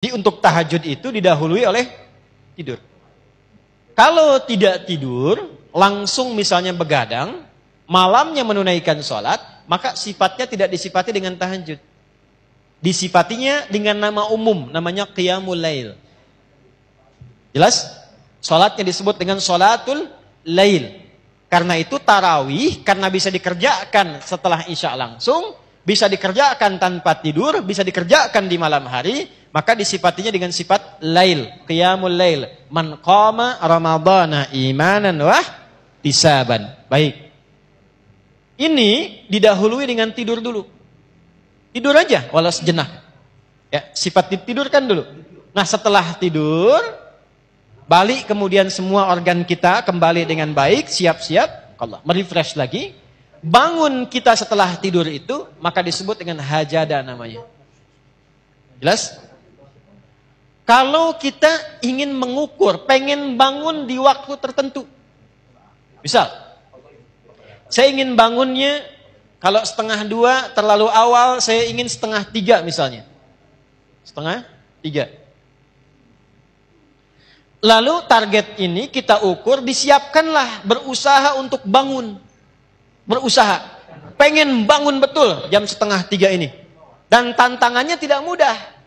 Jadi untuk tahajud itu didahului oleh tidur. Kalau tidak tidur, langsung misalnya begadang, malamnya menunaikan sholat, maka sifatnya tidak disifati dengan tahajud. Disifatinya dengan nama umum, namanya qiyamul lail. Jelas? Sholatnya disebut dengan sholatul lail. Karena itu tarawih, karena bisa dikerjakan setelah isya langsung, bisa dikerjakan tanpa tidur, bisa dikerjakan di malam hari, maka disifatinya dengan sifat lail, qiyamul lail. Man qama ramadhana imanan wa ihtisaban. Baik. Ini didahului dengan tidur dulu. Tidur aja walau sejenak. Ya, sifat ditidurkan dulu. Nah, setelah tidur, balik kemudian semua organ kita kembali dengan baik, siap-siap, Allah merefresh lagi. Bangun kita setelah tidur itu, maka disebut dengan hajada namanya. Jelas? Kalau kita ingin mengukur, pengen bangun di waktu tertentu. Misal, saya ingin bangunnya, kalau 1:30 terlalu awal, saya ingin 2:30 misalnya. 2:30. Lalu target ini kita ukur, disiapkanlah, berusaha untuk bangun. Berusaha. Pengen bangun betul jam 2:30 ini. Dan tantangannya tidak mudah.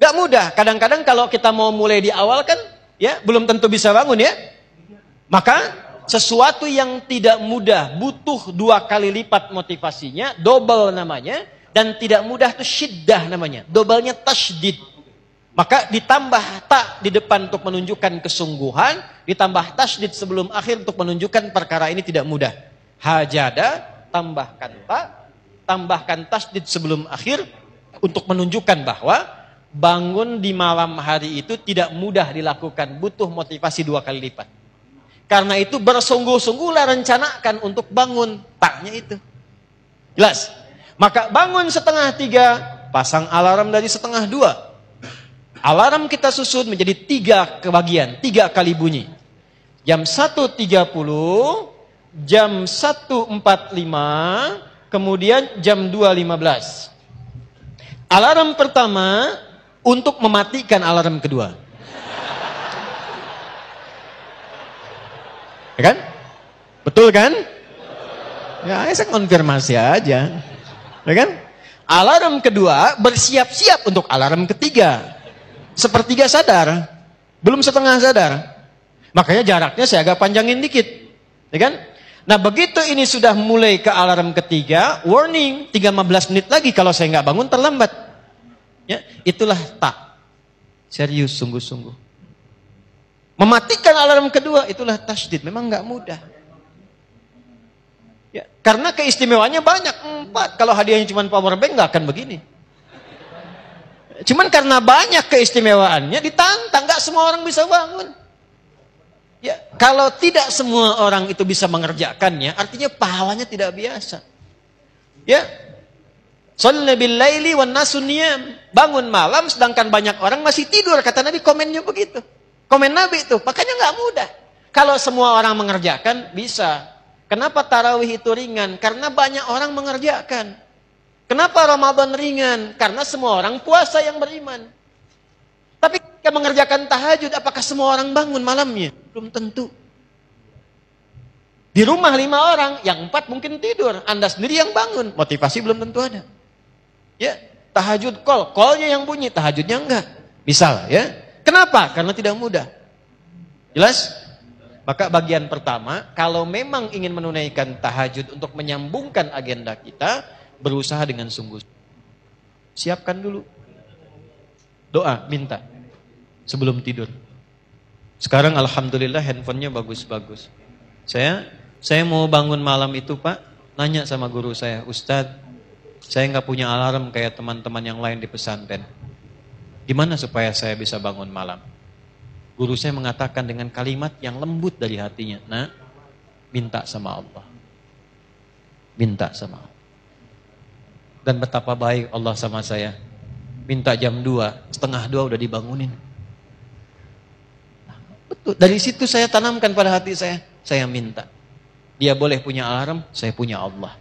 Gak mudah. Kadang-kadang kalau kita mau mulai di awal kan, ya belum tentu bisa bangun ya. Maka sesuatu yang tidak mudah, butuh 2 kali lipat motivasinya, double namanya, dan tidak mudah itu syiddah namanya, doublenya tasydid. Maka ditambah tak di depan untuk menunjukkan kesungguhan, ditambah tasydid sebelum akhir untuk menunjukkan perkara ini tidak mudah. Hajada, tambahkan tak, tambahkan tasydid sebelum akhir untuk menunjukkan bahwa bangun di malam hari itu tidak mudah dilakukan, butuh motivasi 2 kali lipat. Karena itu bersungguh-sungguhlah rencanakan untuk bangun. Taknya itu. Jelas? Maka bangun 2:30, pasang alarm dari 1:30. Alarm kita susun menjadi 3 kebagian, 3 kali bunyi. Jam 1:30, jam 1:45, kemudian jam 2:15. Alarm pertama untuk mematikan alarm kedua. Ya kan? Betul kan? Ya, saya konfirmasi aja. Ya kan? Alarm kedua bersiap-siap untuk alarm ketiga. 1/3 sadar, belum 1/2 sadar. Makanya jaraknya saya agak panjangin dikit. Ya kan? Nah, begitu ini sudah mulai ke alarm ketiga, warning, 15 menit lagi kalau saya nggak bangun terlambat. Ya, itulah tak. Serius, sungguh-sungguh. Mematikan alarm kedua, itulah tasydid. Memang nggak mudah. Ya, karena keistimewaannya banyak. 4. Kalau hadiahnya cuma power bank, nggak akan begini. Cuman karena banyak keistimewaannya, ditantang. Nggak semua orang bisa bangun. Ya, kalau tidak semua orang itu bisa mengerjakannya, artinya pahalanya tidak biasa. Ya, sholli bil laili wan nasu niyam. Bangun malam sedangkan banyak orang masih tidur, kata Nabi, komennya begitu. Komen Nabi itu, makanya nggak mudah. Kalau semua orang mengerjakan, bisa. Kenapa tarawih itu ringan? Karena banyak orang mengerjakan. Kenapa Ramadan ringan? Karena semua orang puasa yang beriman. Tapi ketika mengerjakan tahajud, apakah semua orang bangun malamnya? Belum tentu. Di rumah 5 orang, yang 4 mungkin tidur. Anda sendiri yang bangun, motivasi belum tentu ada. Ya, tahajud call-nya yang bunyi, tahajudnya enggak. Misal ya. Kenapa? Karena tidak mudah. Jelas? Maka bagian pertama, kalau memang ingin menunaikan tahajud untuk menyambungkan agenda kita, berusaha dengan sungguh. Siapkan dulu. Doa, minta. Sebelum tidur. Sekarang alhamdulillah handphonenya bagus-bagus. Saya mau bangun malam itu Pak, nanya sama guru saya, Ustadz, saya nggak punya alarm kayak teman-teman yang lain di pesantren. Gimana supaya saya bisa bangun malam? Guru saya mengatakan dengan kalimat yang lembut dari hatinya. Nah, minta sama Allah. Minta sama Allah. Dan betapa baik Allah sama saya. Minta jam 2, 1:30 udah dibangunin. Betul. Dari situ saya tanamkan pada hati saya minta. Dia boleh punya alarm, saya punya Allah.